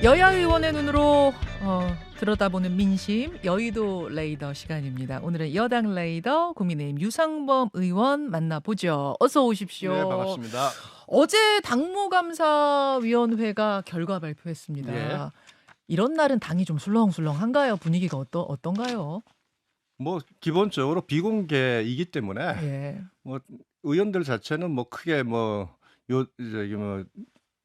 여야 의원의 눈으로 들여다보는 민심 여의도 레이더 시간입니다. 오늘은 여당 레이더 국민의힘 유상범 의원 만나보죠. 어서 네, 오십시오. 반갑습니다. 어제 당무감사위원회가 결과 발표했습니다. 예. 이런 날은 당이 좀 술렁술렁한가요? 분위기가 어떤가요? 뭐 기본적으로 비공개이기 때문에 예. 뭐 의원들 자체는 뭐 크게 저기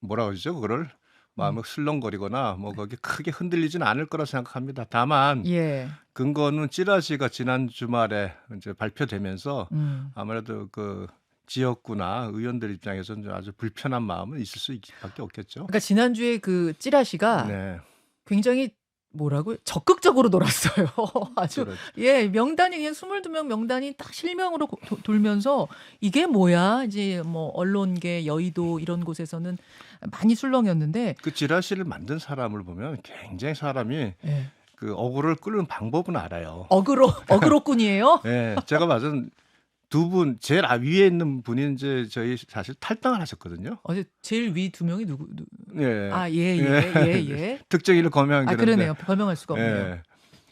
뭐라 그러죠? 그거를 뭐 술렁거리거나 뭐 거기 크게 흔들리지는 않을 거라 생각합니다. 다만 예. 근거는 찌라시가 지난 주말에 이제 발표되면서 음. 아무래도 그 지역구나 의원들 입장에서는 좀 아주 불편한 마음은 있을 수밖에 없겠죠. 그러니까 지난주에 그 찌라시가 네, 굉장히 뭐라고요? 적극적으로 놀았어요. 아주 그렇죠. 예, 명단이 그냥 22명 명단이 딱 실명으로 돌면서 이게 뭐야? 이제 뭐 언론계, 여의도 이런 곳에서는 많이 술렁이었는데 그 찌라시를 만든 사람을 보면 굉장히 사람이 예. 그 어그로를 끄는 방법은 알아요. 어그로꾼이에요? 예, 제가 맞은 두 분 제일 위에 있는 분이 이제 저희 사실 탈당을 하셨거든요. 어제 제일 위 두 명이 누구? 예, 아, 예. 특정인을 거명한 아, 그런데 그러네요. 설명할 수가 없네요. 예,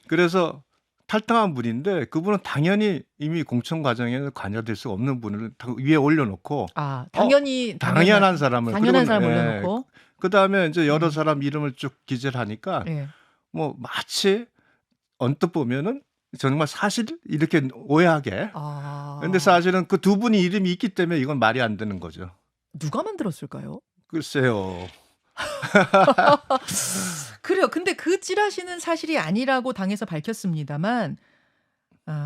그래서 탈당한 분인데 그분은 당연히 이미 공천 과정에 관여될 수 없는 분을 위에 올려놓고 아, 당연한 당연한 사람을 사람 올려놓고 그 다음에 이제 여러 사람 이름을 쭉 기재를 하니까 예. 뭐 마치 언뜻 보면은 정말 사실 이렇게 오해하게. 아. 근데 사실은 그 두 분이 이름이 있기 때문에 이건 말이 안 되는 거죠. 누가 만들었을까요? 글쎄요. 그래요. 근데 그 찌라시는 사실이 아니라고 당에서 밝혔습니다만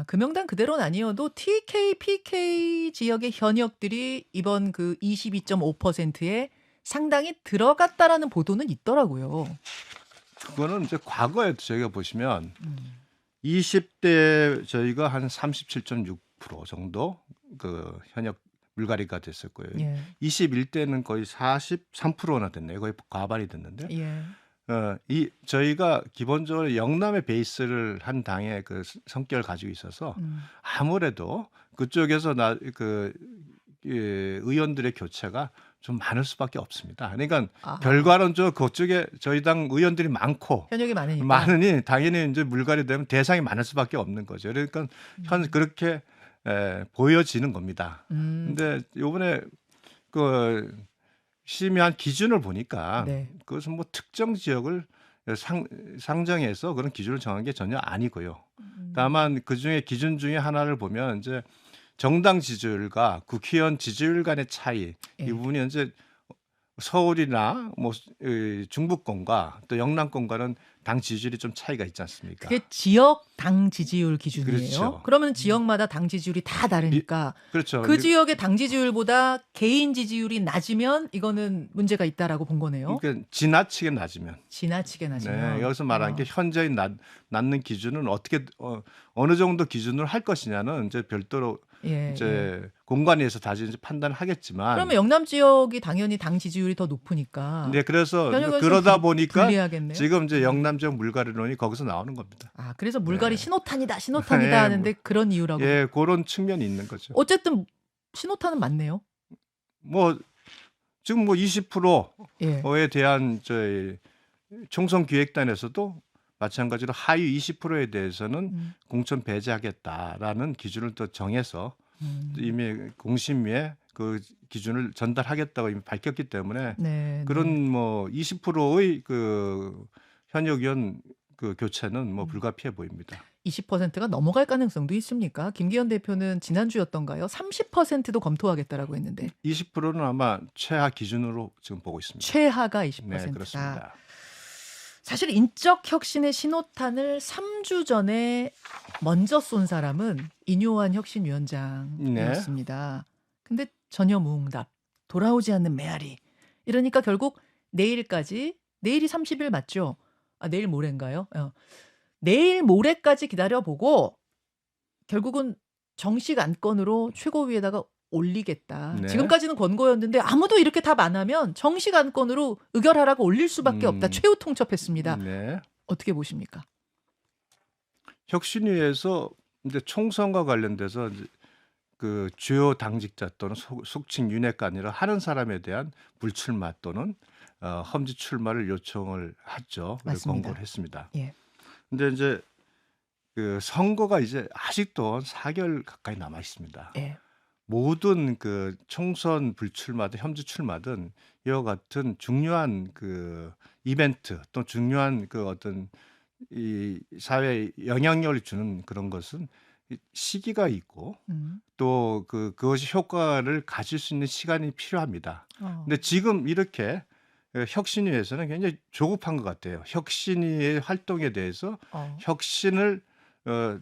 그 명단 그대로는 아니어도 TK, PK 지역의 현역들이 이번 그 22.5%에 상당히 들어갔다라는 보도는 있더라고요. 그거는 이제 과거에 저희가 보시면 20대 저희가 한 37.6% 정도 그 현역 물갈이가 됐을 거예요. 예. 21대는 거의 43%나 됐네요. 거의 과반이 됐는데. 예. 저희가 기본적으로 영남의 베이스를 한 당의 그 성격을 가지고 있어서 아무래도 그쪽에서 의원들의 교체가 좀 많을 수밖에 없습니다. 그러니까 결과론적으로 그쪽에 저희 당 의원들이 많고 현역이 많으니까. 많으니 당연히 이제 물갈이 되면 대상이 많을 수밖에 없는 거죠. 그러니까 그렇게 보여지는 겁니다. 근데 이번에 그 심의한 기준을 보니까 네. 그것은 뭐 특정 지역을 상정해서 그런 기준을 정한 게 전혀 아니고요. 다만 그 중에 기준 중에 하나를 보면 이제 정당 지지율과 국회의원 지지율 간의 차이 예. 이 부분이 이제 서울이나 뭐 중부권과 또 영남권과는 당 지지율이 좀 차이가 있지 않습니까? 그게 지역 당 지지율 기준이에요. 그렇죠. 그러면 지역마다 당 지지율이 다 다르니까 그렇죠. 그 지역의 당 지지율보다 개인 지지율이 낮으면 이거는 문제가 있다라고 본 거네요. 그러니까 지나치게 낮으면. 지나치게 낮으면. 네, 여기서 말하는 게 현저히 낮는 기준은 어떻게 어느 정도 기준으로 할 것이냐는 이제 별도로 이제 공관위에서 다시 이제 판단을 하겠지만. 그러면 영남 지역이 당연히 당 지지율이 더 높으니까. 네, 그래서 현역은 그러다 보니까 불리하겠네요. 지금 이제 영남 지역 물갈이론이 거기서 나오는 겁니다. 아, 그래서 물갈이 네. 신호탄이다 네, 하는데 그런 이유라고. 예, 그런 측면이 있는 거죠. 어쨌든 신호탄은 맞네요. 뭐 지금 뭐 20%에 대한 저희 총선 기획단에서도 마찬가지로 하위 20%에 대해서는 공천 배제하겠다라는 기준을 또 정해서 이미 공심위에 그 기준을 전달하겠다고 이미 밝혔기 때문에 그런 뭐 20%의 그 현역 의원 그 교체는 뭐 불가피해 보입니다. 20%가 넘어갈 가능성도 있습니까? 김기현 대표는 지난주였던가요? 30%도 검토하겠다라고 했는데. 20%는 아마 최하 기준으로 지금 보고 있습니다. 최하가 20%다. 네, 그렇습니다. 사실 인적 혁신의 신호탄을 3주 전에 먼저 쏜 사람은 인요한 혁신위원장이었습니다. 근데 전혀 무응답, 돌아오지 않는 메아리. 이러니까 결국 내일이 30일 맞죠? 아, 내일 모레인가요? 내일 모레까지 기다려보고 결국은 정식 안건으로 최고위에다가 올리겠다. 네. 지금까지는 권고였는데 아무도 이렇게 답 안 하면 정식 안건으로 의결하라고 올릴 수밖에 없다. 최후 통첩했습니다. 네. 어떻게 보십니까? 혁신위에서 이제 총선과 관련돼서 이제 그 주요 당직자 또는 속칭 윤핵관이라 하는 사람에 대한 불출마 또는 험지 출마를 요청을 했죠. 맞습니다. 권고를 했습니다. 예. 근데 이제 그 선거가 이제 아직도 4개월 가까이 남아 있습니다. 예. 모든 그 총선 불출마든 험지 출마든 이와 같은 중요한 그 이벤트 또 중요한 그 어떤 이 사회에 영향력을 주는 그런 것은 시기가 있고 또 그것이 효과를 가질 수 있는 시간이 필요합니다. 근데 지금 이렇게 혁신위에서는 굉장히 조급한 것 같아요. 혁신위의 활동에 대해서 혁신을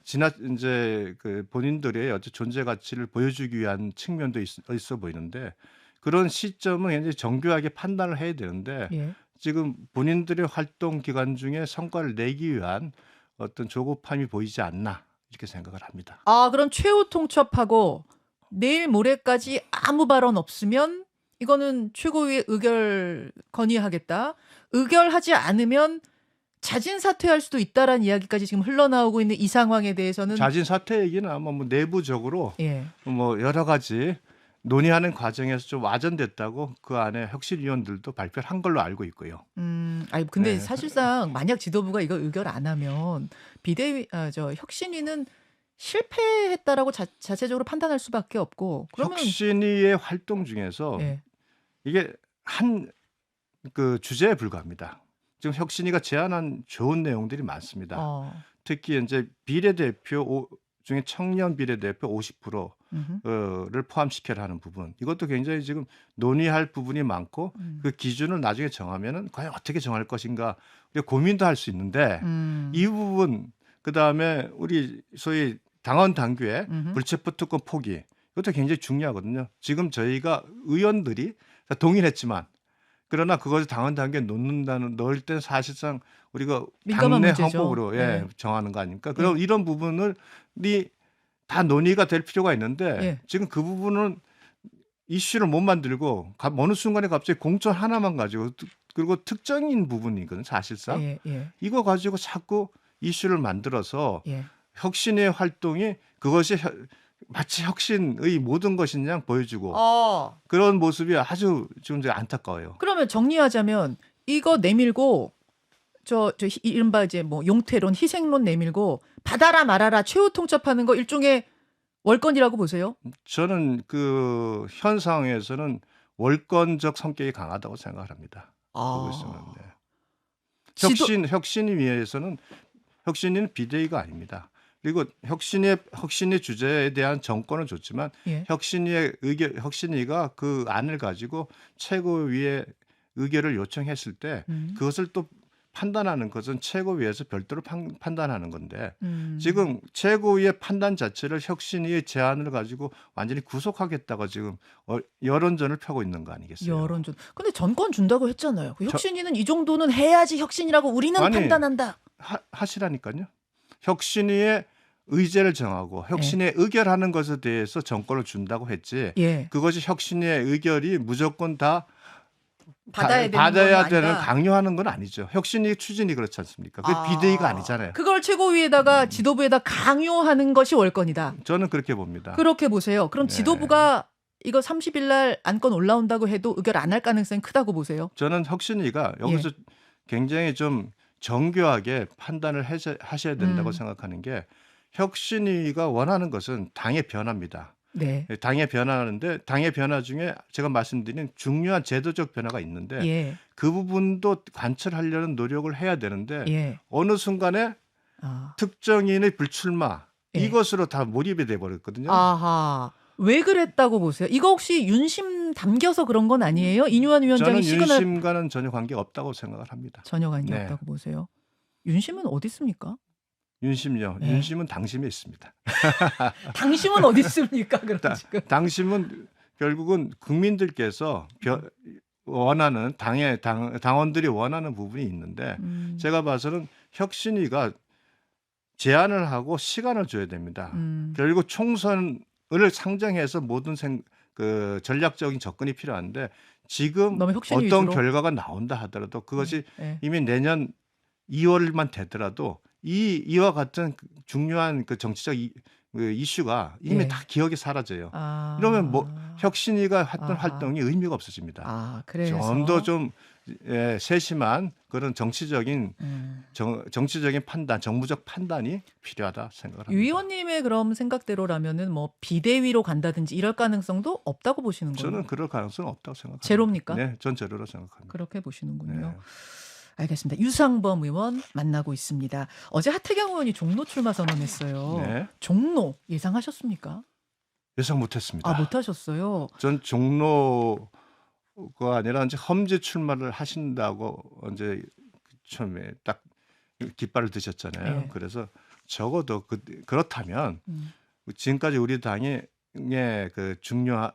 지나 이제 그 본인들의 어떤 존재 가치를 보여주기 위한 측면도 있어 보이는데 그런 시점은 굉장히 정교하게 판단을 해야 되는데 예. 지금 본인들의 활동 기간 중에 성과를 내기 위한 어떤 조급함이 보이지 않나 이렇게 생각을 합니다. 그럼 최후 통첩하고 내일 모레까지 아무 발언 없으면 이거는 최고위의 의결 건의하겠다. 의결하지 않으면 자진 사퇴할 수도 있다라는 이야기까지 지금 흘러나오고 있는 이 상황에 대해서는 자진 사퇴 얘기는 아마 뭐 내부적으로 예. 뭐 여러 가지 논의하는 과정에서 좀 와전됐다고 그 안에 혁신위원들도 발표를 한 걸로 알고 있고요. 아니 근데 네. 사실상 만약 지도부가 이거 의결 안 하면 혁신위는 실패했다라고 자체적으로 판단할 수밖에 없고 그러면 혁신위의 활동 중에서 예. 이게 한 그 주제에 불과합니다. 지금 혁신위가 제안한 좋은 내용들이 많습니다. 특히 이제 비례대표 중에 청년 비례대표 50%를 포함시켜라 하는 부분. 이것도 굉장히 지금 논의할 부분이 많고 그 기준을 나중에 정하면은 과연 어떻게 정할 것인가 고민도 할 수 있는데 이 부분 그다음에 우리 소위 당원 당규의 불체포 특권 포기 이것도 굉장히 중요하거든요. 지금 저희가 의원들이 다 동의했지만 그러나 그것을 당원 당규에 넣을 때 사실상 우리가 민감한 당내 문제죠. 헌법으로 예. 정하는 거 아닙니까? 그럼 이런 부분을 다 논의가 될 필요가 있는데 예. 지금 그 부분은 이슈를 못 만들고 어느 순간에 갑자기 공천 하나만 가지고 그리고 특정인 부분이거든 사실상 이거 가지고 자꾸 이슈를 만들어서 혁신의 활동이 그것이 마치 혁신의 모든 것인 양 보여주고 그런 모습이 아주 지금 안타까워요. 그러면 정리하자면 이거 내밀고 이른바 이제 뭐 용태론, 희생론 내밀고 받아라 말아라 최후 통첩하는 거 일종의 월권이라고 보세요? 저는 그 현 상황에서는 월권적 성격이 강하다고 생각을 합니다. 보고 있으면 혁신위에서는 혁신위는 비대위가 아닙니다. 그리고 혁신의 주제에 대한 정권은 좋지만 혁신위가 그 안을 가지고 최고위의 의결을 요청했을 때 그것을 또 판단하는 것은 최고위에서 별도로 판단하는 건데 지금 최고위의 판단 자체를 혁신위의 제안을 가지고 완전히 구속하겠다고 지금 여론전을 펴고 있는 거 아니겠어요? 여론전. 근데 전권 준다고 했잖아요. 혁신위는 이 정도는 해야지 혁신이라고 우리는 판단한다. 하시라니까요. 혁신위의 의제를 정하고 혁신의 의결하는 것에 대해서 정권을 준다고 했지. 그것이 혁신의 의결이 무조건 다 받아야 되는 강요하는 건 아니죠. 혁신의 추진이 그렇지 않습니까? 그게 비대위가 아니잖아요. 그걸 최고위에다가 지도부에다 강요하는 것이 월권이다. 저는 그렇게 봅니다. 그렇게 보세요. 그럼 지도부가 이거 30일 날 안건 올라온다고 해도 의결 안 할 가능성이 크다고 보세요? 저는 혁신위가 여기서 굉장히 좀 정교하게 판단을 하셔야 된다고 생각하는 게 혁신위가 원하는 것은 당의 변화입니다. 당의 변화하는데 당의 변화 중에 제가 말씀드린 중요한 제도적 변화가 있는데 그 부분도 관철하려는 노력을 해야 되는데 어느 순간에 특정인의 불출마 이것으로 다 몰입이 돼버렸거든요. 왜 그랬다고 보세요? 이거 혹시 윤심 담겨서 그런 건 아니에요? 인유한 위원장이 저는 윤심과는 전혀 관계가 없다고 생각을 합니다. 전혀 관계 없다고 보세요. 윤심은 어디 있습니까? 윤심요. 윤심은 당심에 있습니다. 당심은 어디 있습니까? 그럼 지금 당심은 결국은 국민들께서 원하는 당원들이 원하는 부분이 있는데 제가 봐서는 혁신위가 제안을 하고 시간을 줘야 됩니다. 결국 총선을 상정해서 모든 그 전략적인 접근이 필요한데 지금 어떤 위주로? 결과가 나온다 하더라도 그것이 이미 내년 2월만 되더라도 이와 같은 중요한 그 정치적 이슈가 이미 다 기억이 사라져요. 이러면 뭐 혁신위가 했던 활동이 의미가 없어집니다. 그래서 좀 더 좀 세심한 그런 정치적인 정치적인 판단, 정무적 판단이 필요하다 생각을 유 합니다. 의원님의 그럼 생각대로라면은 뭐 비대위로 간다든지 이럴 가능성도 없다고 보시는 거예요? 저는 그럴 가능성은 없다고 생각합니다. 제로입니까? 네, 전 제로로 생각합니다. 그렇게 보시는군요. 네. 알겠습니다. 유상범 의원 만나고 있습니다. 어제 하태경 의원이 종로 출마 선언했어요. 네. 종로 예상하셨습니까? 예상 못했습니다. 아, 못하셨어요. 전 종로가 아니라 이제 험지 출마를 하신다고 이제 처음에 딱 깃발을 드셨잖아요. 예. 그래서 적어도 그렇다면 음. 지금까지 우리 당의 그 중요한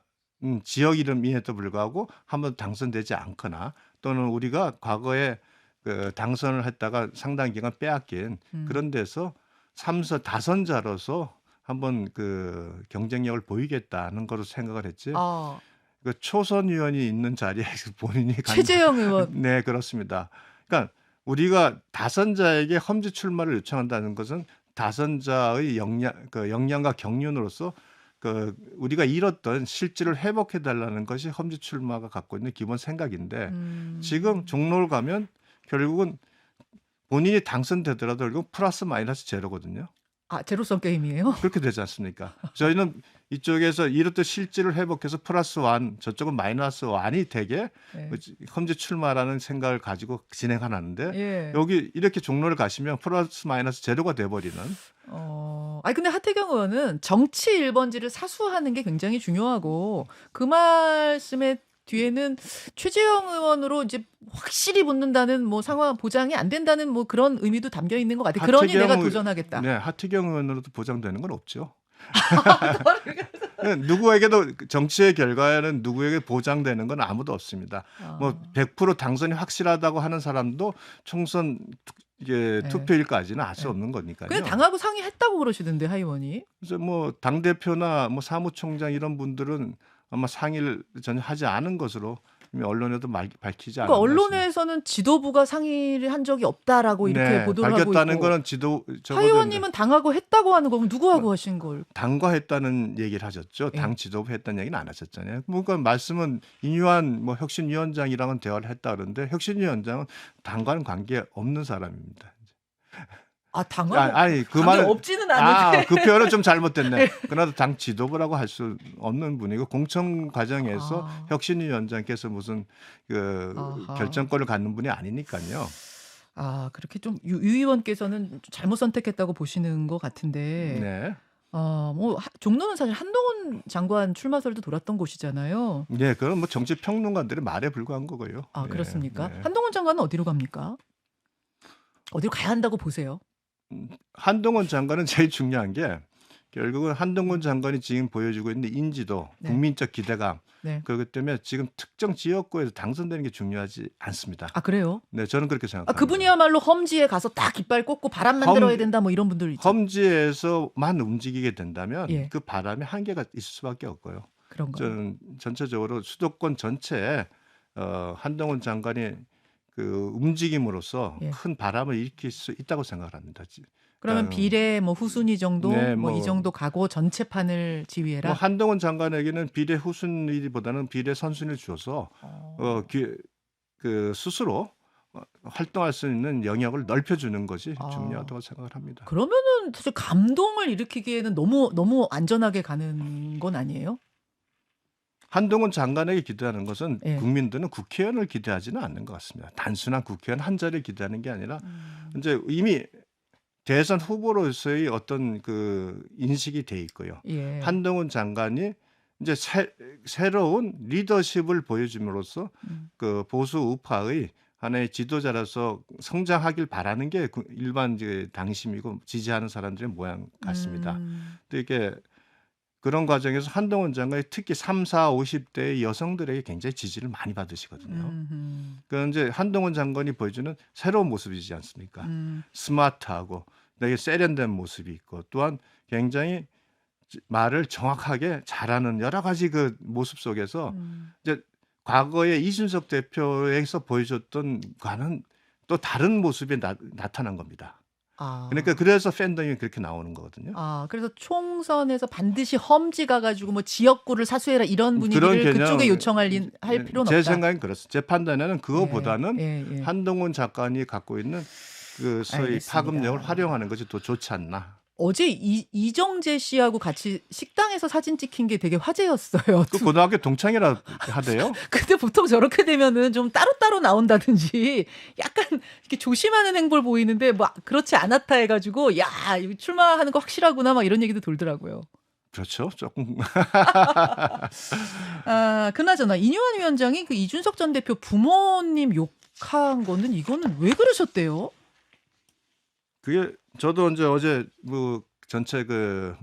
지역 이름임에도 불구하고 한 번도 당선되지 않거나 또는 우리가 과거에 그 당선을 했다가 상당 기간 빼앗긴 그런 데서 3선 다선자로서 한번 그 경쟁력을 보이겠다는 거로 생각을 했지. 아, 그 초선 의원이 있는 자리에 본인이 최재형 의원. 네, 그렇습니다. 그러니까 우리가 다선자에게 험지 출마를 요청한다는 것은 다선자의 역량과 경륜으로서 그 우리가 잃었던 실질을 회복해 달라는 것이 험지 출마가 갖고 있는 기본 생각인데 지금 종로를 가면 결국은 본인이 당선되더라도 결국 플러스 마이너스 제로거든요. 아, 제로섬 게임이에요? 그렇게 되지 않습니까? 저희는 이쪽에서 이렇듯 실질을 회복해서 플러스 완, 저쪽은 마이너스 완이 되게 네. 험지 출마라는 생각을 가지고 진행하는데 예. 여기 이렇게 종로를 가시면 플러스 마이너스 제로가 돼버리는. 아니 근데 하태경 의원은 정치 1번지를 사수하는 게 굉장히 중요하고 그 말씀의 뒤에는 최재형 의원으로 이제 확실히 붙는다는 뭐 상황 보장이 안 된다는 뭐 그런 의미도 담겨 있는 것 같아요. 그러니 내가 도전하겠다. 네, 하태경 의원으로도 보장되는 건 없죠. 누구에게도 정치의 결과에는 누구에게 보장되는 건 아무도 없습니다. 뭐 100% 당선이 확실하다고 하는 사람도 총선 이게 네. 투표일까지는 알 수 없는 거니까요. 그냥 당하고 상의했다고 그러시던데 하 의원이. 그래서 뭐 당 대표나 뭐 사무총장 이런 분들은 아마 상의를 전혀 하지 않은 것으로 이미 언론에도 밝히지 않은 그러니까 언론에서는 지도부가 상의를 한 적이 없다라고 이렇게 보도를 하고 있고. 밝혔다는 거는 하 의원님은 당하고 했다고 하는 거면 누구하고 하신 걸? 당과 했다는 얘기를 하셨죠. 예. 당 지도부 했다는 얘기는 안 하셨잖아요. 그러니까 말씀은 인유한 뭐 혁신위원장이랑은 대화를 했다 그러는데 혁신위원장은 당과는 관계 없는 사람입니다. 아, 당하고 아니 그 관계 말은 없지는 않은데. 그 표현은 좀 잘못됐네. 그러나 당 지도부라고 할 수 없는 분이고 공천 과정에서 혁신위원장께서 무슨 그 결정권을 갖는 분이 아니니까요. 아, 그렇게 좀 유 의원께서는 잘못 선택했다고 보시는 것 같은데. 네. 뭐 종로는 사실 한동훈 장관 출마설도 돌았던 곳이잖아요. 네, 그건 뭐 정치 평론가들의 말에 불과한 거고요. 아, 네, 그렇습니까? 네. 한동훈 장관은 어디로 갑니까? 어디로 가야 한다고 보세요? 한동훈 장관은 제일 중요한 게 결국은 한동훈 장관이 지금 보여주고 있는 인지도, 네. 국민적 기대감 네. 그렇기 때문에 지금 특정 지역구에서 당선되는 게 중요하지 않습니다. 아, 그래요? 네, 저는 그렇게 생각합니다. 그분이야말로 험지에 가서 딱 깃발 꽂고 바람 만들어야 된다 뭐 이런 분들 있죠. 험지에서만 움직이게 된다면 예. 그 바람에 한계가 있을 수밖에 없고요. 그런 거. 저는 전체적으로 수도권 전체에 한동훈 장관이 그 움직임으로써 예. 큰 바람을 일으킬 수 있다고 생각을 합니다. 그러면 비례 뭐 후순위 정도 네, 뭐 이 정도 가고 전체판을 지휘해라. 뭐 한동훈 장관에게는 비례 후순위보다는 비례 선순위를 줘서 그 스스로 활동할 수 있는 영역을 넓혀주는 것이 중요하다고 생각을 합니다. 그러면은 사실 감동을 일으키기에는 너무 안전하게 가는 건 아니에요? 한동훈 장관에게 기대하는 것은 예. 국민들은 국회의원을 기대하지는 않는 것 같습니다. 단순한 국회의원 한 자리를 기대하는 게 아니라 이제 이미 대선 후보로서의 어떤 그 인식이 돼 있고요. 예. 한동훈 장관이 이제 새로운 리더십을 보여줌으로써 그 보수 우파의 하나의 지도자로서 성장하길 바라는 게 일반 이제 당심이고 지지하는 사람들의 모양 같습니다. 또 이게 그런 과정에서 한동훈 장관이 특히 3, 4, 50대의 여성들에게 굉장히 지지를 많이 받으시거든요. 그건 이제 한동훈 장관이 보여주는 새로운 모습이지 않습니까? 스마트하고 되게 세련된 모습이 있고 또한 굉장히 말을 정확하게 잘하는 여러 가지 그 모습 속에서 이제 과거에 이준석 대표에서 보여줬던 과는 또 다른 모습이 나타난 겁니다. 아. 그러니까 그래서 팬덤이 그렇게 나오는 거거든요. 아, 그래서 총선에서 반드시 험지 가가지고 뭐 지역구를 사수해라 이런 그런 분위기를 개념, 그쪽에 요청할 필요는 제 없다. 생각엔 그렇습니다. 제 판단에는 그거보다는 예. 한동훈 작가님이 갖고 있는 그 소위 알겠습니다. 파급력을 활용하는 것이 더 좋지 않나. 어제 이정재 씨하고 같이 식당에서 사진 찍힌 게 되게 화제였어요. 그 고등학교 동창이라 하대요. 근데 보통 저렇게 되면은 좀 따로따로 나온다든지 약간 이렇게 조심하는 행보를 보이는데 뭐 그렇지 않았다 해가지고 야, 이거 출마하는 거 확실하구나 막 이런 얘기도 돌더라고요. 그렇죠. 조금 아, 그나저나 이뇨한 위원장이 그 이준석 전 대표 부모님 욕한 거는 이거는 왜 그러셨대요? 그게 저도 이제 어제 뭐 전체 그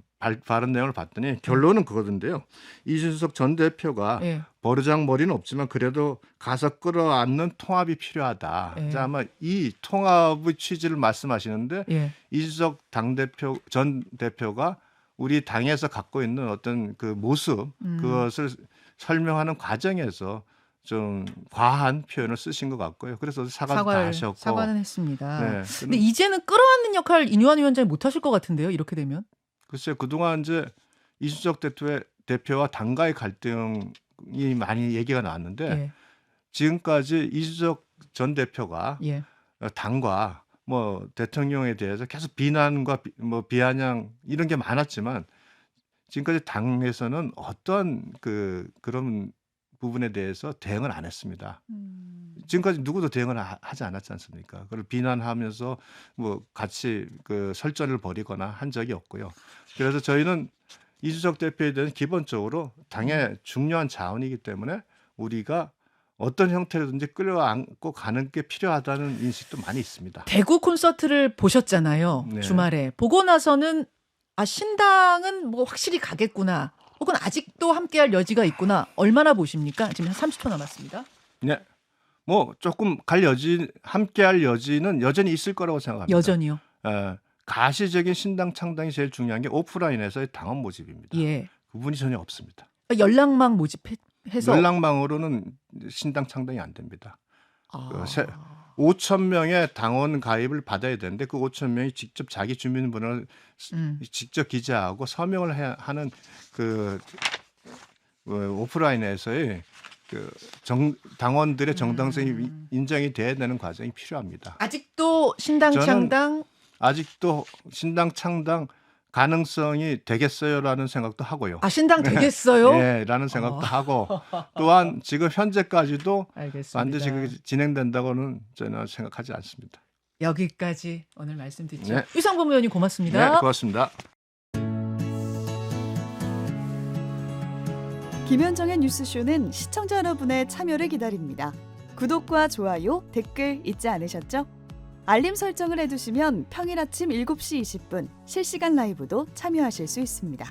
발언 내용을 봤더니 결론은 그거던데요. 이준석 전 대표가 예. 버르장머리는 없지만 그래도 가서 끌어안는 통합이 필요하다. 예. 자, 아마 이 통합의 취지를 말씀하시는데 예. 이준석 전 대표가 우리 당에서 갖고 있는 어떤 그 모습 그것을 설명하는 과정에서 좀 과한 표현을 쓰신 것 같고요. 그래서 사과도 다 하셨고. 사과는 했습니다. 네. 근데 이제는 끌어안는 역할 이뇨한 위원장이 못 하실 것 같은데요. 이렇게 되면. 글쎄요. 그동안 이제 이준석 대표와 당과의 갈등이 많이 얘기가 나왔는데 예. 지금까지 이준석 전 대표가 예. 당과 뭐 대통령에 대해서 계속 비난과 뭐 비아냥 이런 게 많았지만 지금까지 당에서는 어떤 그런 부분에 대해서 대응을 안 했습니다. 지금까지 누구도 대응을 하지 않았지 않습니까? 그걸 비난하면서 뭐 같이 그 설전을 벌이거나 한 적이 없고요. 그래서 저희는 이준석 대표에 대해서 기본적으로 당의 중요한 자원이기 때문에 우리가 어떤 형태로든지 끌어안고 가는 게 필요하다는 인식도 많이 있습니다. 대구 콘서트를 보셨잖아요. 네. 주말에. 보고 나서는 아, 신당은 뭐 확실히 가겠구나. 혹은 아직도 함께할 여지가 있구나. 얼마나 보십니까? 지금 한 30초 남았습니다. 네. 뭐 조금 함께할 여지는 여전히 있을 거라고 생각합니다. 여전히요. 가시적인 신당 창당이 제일 중요한 게 오프라인에서의 당원 모집입니다. 예. 그분이 전혀 없습니다. 연락망 모집해서 연락망으로는 신당 창당이 안 됩니다. 아. 5천 명의 당원 가입을 받아야 되는데 그 5천 명이 직접 자기 주민번호를 직접 기재하고 서명을 하는 그 오프라인에서의 그 당원들의 정당성이 인정이 돼야 되는 과정이 필요합니다. 아직도 신당 창당 아직도 신당 창당 가능성이 되겠어요라는 생각도 하고요. 아, 신당 되겠어요? 네, 라는 생각도 하고 또한 지금 현재까지도 알겠습니다. 반드시 그게 진행된다고는 저는 생각하지 않습니다. 여기까지 오늘 말씀 듣죠. 네. 유상범 의원님 고맙습니다. 네, 고맙습니다. 김현정의 뉴스쇼는 시청자 여러분의 참여를 기다립니다. 구독과 좋아요, 댓글 잊지 않으셨죠? 알림 설정을 해두시면 평일 아침 7시 20분 실시간 라이브도 참여하실 수 있습니다.